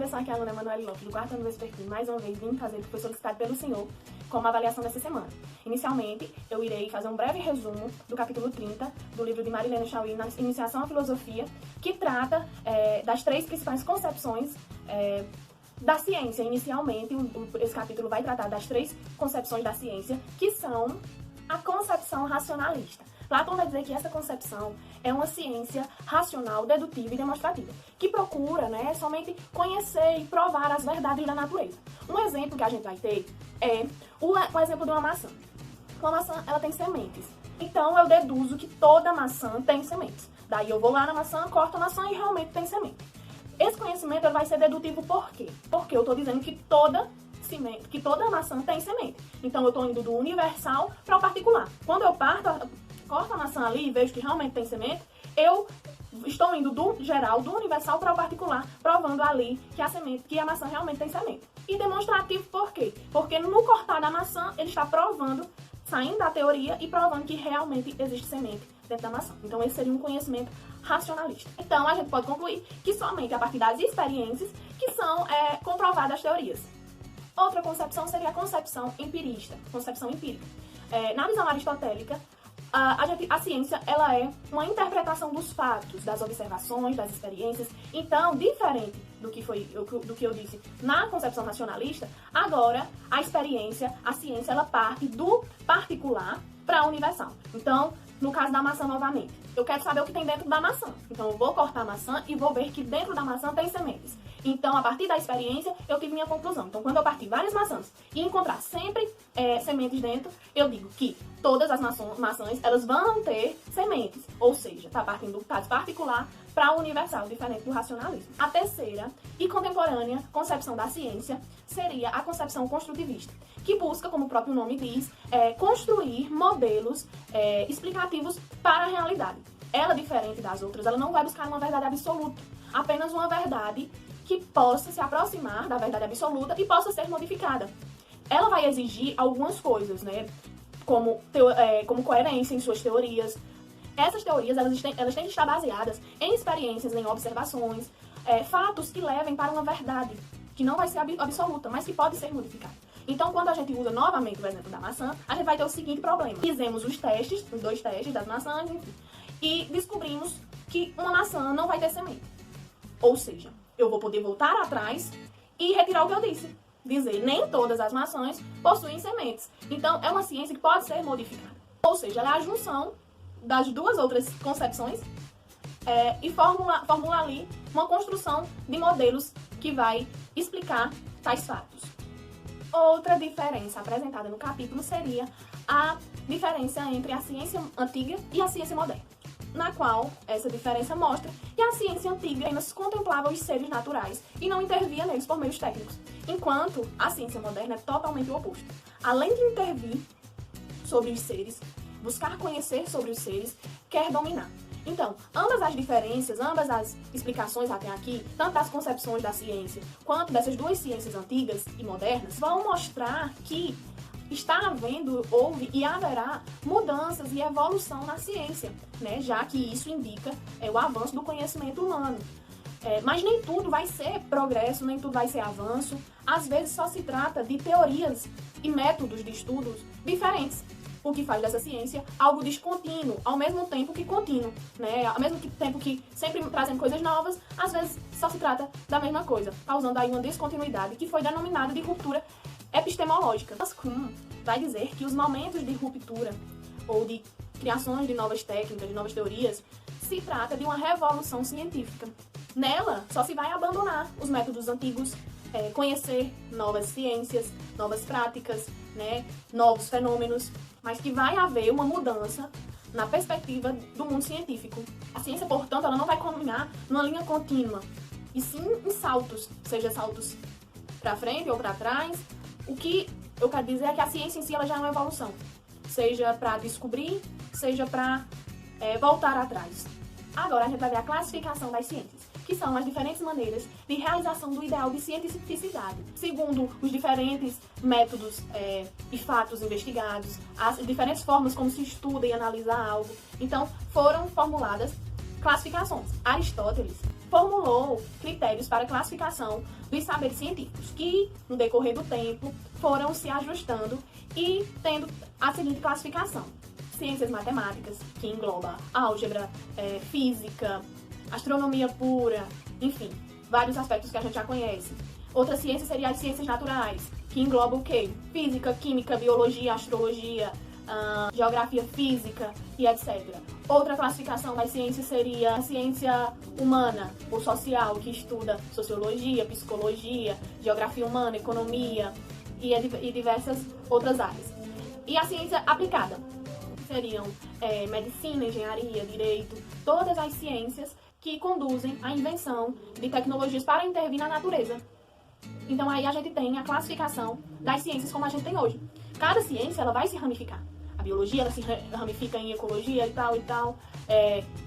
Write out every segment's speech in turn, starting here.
professor aqui é a aluna Emanuele Lopes, do quarto ano do Vespertino. Mais uma vez vim fazer o que foi solicitado pelo senhor como avaliação dessa semana. Inicialmente, eu irei fazer um breve resumo do capítulo 30 do livro de Marilena Chauí, na Iniciação à Filosofia, que trata das três principais concepções da ciência. Inicialmente, esse capítulo vai tratar das três concepções da ciência, que são a concepção racionalista. Platão vai dizer que essa concepção é uma ciência racional, dedutiva e demonstrativa, que procura, somente conhecer e provar as verdades da natureza. Um exemplo que a gente vai ter é o exemplo de uma maçã. Uma maçã, ela tem sementes. Então, eu deduzo que toda maçã tem sementes. Daí eu vou lá na maçã, corto a maçã e realmente tem semente. Esse conhecimento vai ser dedutivo por quê? Porque eu estou dizendo que toda maçã tem semente. Então, eu estou indo do universal para o particular. Quando eu corto a maçã ali e vejo que realmente tem semente, eu estou indo do geral, do universal para o particular, provando ali que a maçã realmente tem semente. E demonstrativo por quê? Porque no cortar da maçã, ele está provando, saindo da teoria e provando que realmente existe semente dentro da maçã. Então, esse seria um conhecimento racionalista. Então, a gente pode concluir que somente a partir das experiências que são comprovadas as teorias. Outra concepção seria a concepção empirista, concepção empírica. Na visão aristotélica, a ciência ela é uma interpretação dos fatos, das observações, das experiências. Então, diferente do que eu disse na concepção racionalista, agora a ciência, ela parte do particular para o universal. Então, no caso da maçã novamente, eu quero saber o que tem dentro da maçã. Então, eu vou cortar a maçã e vou ver que dentro da maçã tem sementes. Então, a partir da experiência, eu tive minha conclusão. Então, quando eu partir várias maçãs e encontrar sempre sementes dentro, eu digo que todas as maçãs, elas vão ter sementes. Ou seja, está partindo do caso particular para o universal, diferente do racionalismo. A terceira e contemporânea concepção da ciência seria a concepção construtivista, que busca, como o próprio nome diz, construir modelos explicativos para a realidade. Ela, diferente das outras, ela não vai buscar uma verdade absoluta, apenas uma verdade que possa se aproximar da verdade absoluta e possa ser modificada. Ela vai exigir algumas coisas, como coerência em suas teorias. Essas teorias elas têm que estar baseadas em experiências, em observações, fatos que levem para uma verdade, que não vai ser absoluta, mas que pode ser modificada. Então, quando a gente usa novamente o exemplo da maçã, a gente vai ter o seguinte problema. Fizemos os dois testes das maçãs, enfim, e descobrimos que uma maçã não vai ter semente. Ou seja, eu vou poder voltar atrás e retirar o que eu disse. Dizer, nem todas as maçãs possuem sementes. Então, é uma ciência que pode ser modificada. Ou seja, ela é a junção das duas outras concepções e formula ali uma construção de modelos que vai explicar tais fatos. Outra diferença apresentada no capítulo seria a diferença entre a ciência antiga e a ciência moderna, na qual essa diferença mostra que a ciência antiga apenas contemplava os seres naturais e não intervia neles por meios técnicos, enquanto a ciência moderna é totalmente o oposto. Além de intervir sobre os seres, buscar conhecer sobre os seres, quer dominar. Então, ambas as diferenças, ambas as explicações até aqui, tanto das concepções da ciência quanto dessas duas ciências antigas e modernas, vão mostrar que houve e haverá mudanças e evolução na ciência, já que isso indica o avanço do conhecimento humano. Mas nem tudo vai ser progresso, nem tudo vai ser avanço. Às vezes só se trata de teorias e métodos de estudos diferentes, o que faz dessa ciência algo descontínuo, ao mesmo tempo que contínuo, Ao mesmo tempo que sempre trazendo coisas novas, às vezes só se trata da mesma coisa, causando aí uma descontinuidade que foi denominada de ruptura epistemológica. Kuhn vai dizer que os momentos de ruptura ou de criações de novas técnicas, de novas teorias, se trata de uma revolução científica. Nela, só se vai abandonar os métodos antigos, conhecer novas ciências, novas práticas, novos fenômenos, mas que vai haver uma mudança na perspectiva do mundo científico. A ciência, portanto, ela não vai caminhar numa linha contínua, e sim em saltos, seja saltos para frente ou para trás. O que eu quero dizer é que a ciência em si ela já é uma evolução, seja para descobrir, seja para voltar atrás. Agora a gente vai ver a classificação das ciências, que são as diferentes maneiras de realização do ideal de cientificidade, segundo os diferentes métodos e fatos investigados, as diferentes formas como se estuda e analisa algo. Então, foram formuladas classificações. Aristóteles formulou critérios para classificação dos saberes científicos, que, no decorrer do tempo, foram se ajustando e tendo a seguinte classificação: ciências matemáticas, que engloba álgebra, física, astronomia pura, enfim, vários aspectos que a gente já conhece. Outra ciência seria as ciências naturais, que engloba o quê? Física, química, biologia, astrologia, geografia física e etc. Outra classificação das ciências seria a ciência humana ou social, que estuda sociologia, psicologia, geografia humana, economia e diversas outras áreas. E a ciência aplicada seriam medicina, engenharia, direito, todas as ciências que conduzem à invenção de tecnologias para intervir na natureza. Então aí a gente tem a classificação das ciências como a gente tem hoje. Cada ciência ela vai se ramificar. A biologia ela se ramifica em ecologia e tal.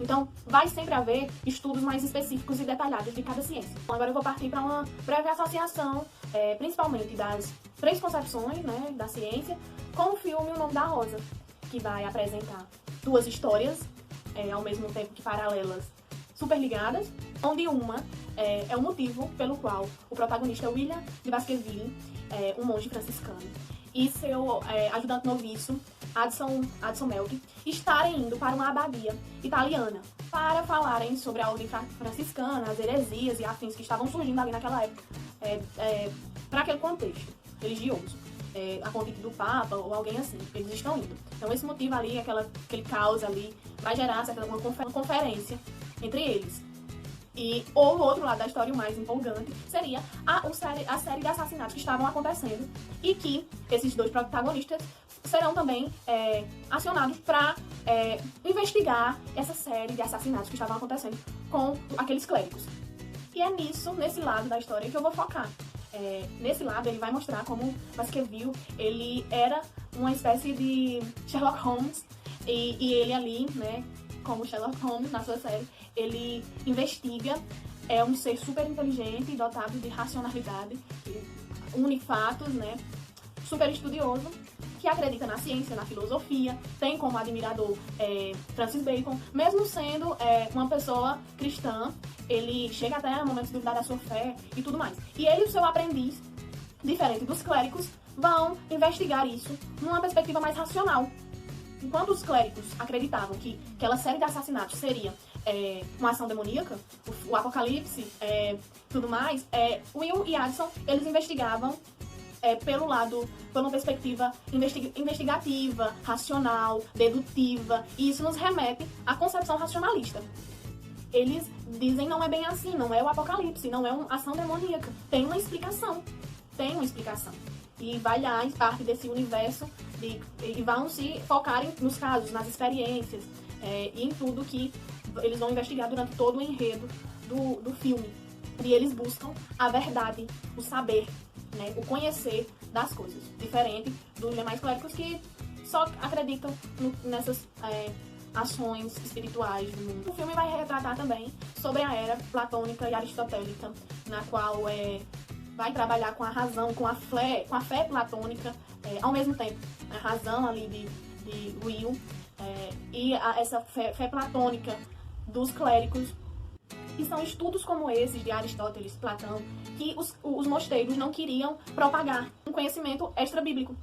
Então vai sempre haver estudos mais específicos e detalhados de cada ciência. Então, agora eu vou partir para uma breve associação, principalmente das três concepções, né, da ciência, com o filme O Nome da Rosa, que vai apresentar duas histórias, ao mesmo tempo que paralelas, super ligadas, onde uma é o motivo pelo qual o protagonista William de Baskerville, um monge franciscano, e seu ajudante noviço, Addison Melk, estarem indo para uma abadia italiana para falarem sobre a ordem franciscana, as heresias e afins que estavam surgindo ali naquela época, para aquele contexto religioso. A convite do Papa ou alguém assim, eles estão indo. Então esse motivo ali, aquele caos ali, vai gerar uma conferência entre eles. E o outro lado da história, o mais empolgante, seria a série de assassinatos que estavam acontecendo e que esses dois protagonistas serão também acionados para investigar essa série de assassinatos que estavam acontecendo com aqueles clérigos. E é nesse lado da história que eu vou focar. Nesse lado ele vai mostrar como Baskerville ele era uma espécie de Sherlock Holmes e ele ali, né, como Sherlock Holmes na sua série, ele investiga, é um ser super inteligente e dotado de racionalidade, une fatos, né, super estudioso, que acredita na ciência, na filosofia, tem como admirador Francis Bacon, mesmo sendo uma pessoa cristã, ele chega até a momentos de duvidar da sua fé e tudo mais. E ele e o seu aprendiz, diferente dos clérigos, vão investigar isso numa perspectiva mais racional. Enquanto os clérigos acreditavam que aquela série de assassinatos seria uma ação demoníaca, o apocalipse, tudo mais, Will e Addison, eles investigavam por uma perspectiva investigativa, racional, dedutiva, e isso nos remete à concepção racionalista. Eles dizem não é bem assim, não é o apocalipse, não é uma ação demoníaca, tem uma explicação. E vai lá em parte desse universo e vão se focar nos casos, nas experiências e em tudo que eles vão investigar durante todo o enredo do filme. E eles buscam a verdade, o saber, né, o conhecer das coisas, diferente dos demais clérigos que só acreditam nessas ações espirituais do mundo. O filme vai retratar também sobre a era platônica e aristotélica, na qual vai trabalhar com a razão, com a fé platônica, ao mesmo tempo. A razão ali de Will e essa fé platônica dos clérigos. E são estudos como esses de Aristóteles, Platão, que os mosteiros não queriam propagar um conhecimento extra-bíblico.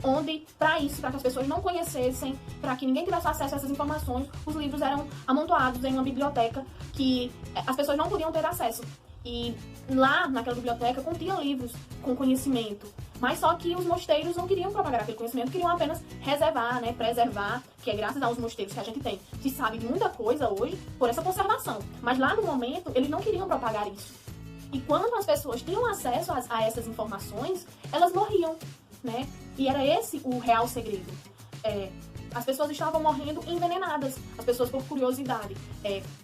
Onde, para que as pessoas não conhecessem, para que ninguém tivesse acesso a essas informações, os livros eram amontoados em uma biblioteca que as pessoas não podiam ter acesso. E lá, naquela biblioteca, continham livros com conhecimento. Mas só que os mosteiros não queriam propagar aquele conhecimento, queriam apenas reservar, né, preservar, que é graças aos mosteiros que a gente tem. Se sabe muita coisa hoje por essa conservação. Mas lá no momento, eles não queriam propagar isso. E quando as pessoas tinham acesso a essas informações, elas morriam, né? E era esse o real segredo. As pessoas estavam morrendo envenenadas. As pessoas, por curiosidade,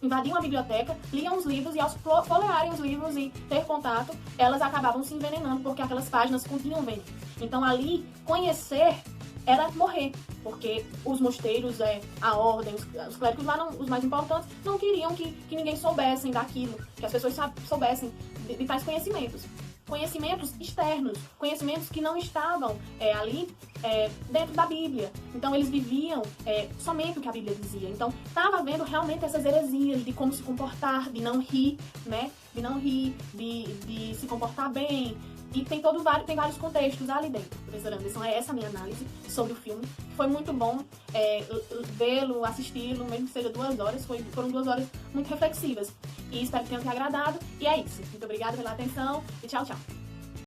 invadiam a biblioteca, liam os livros e ao folhearem os livros e ter contato, elas acabavam se envenenando porque aquelas páginas continham veneno. Então ali, conhecer era morrer, porque os mosteiros, a ordem, os clérigos lá, os mais importantes, não queriam que ninguém soubessem daquilo, que as pessoas soubessem de tais conhecimentos. conhecimentos externos, conhecimentos que não estavam ali dentro da Bíblia. Então eles viviam somente o que a Bíblia dizia. Então estava havendo realmente essas heresias de como se comportar, de não rir, né? De não rir, de se comportar bem. E tem vários contextos ali dentro, professora Anderson. É essa a minha análise sobre o filme. Foi muito bom vê-lo, assisti-lo, mesmo que seja 2 horas. Foram 2 horas muito reflexivas. E espero que tenham te agradado. E é isso. Muito obrigada pela atenção e tchau, tchau.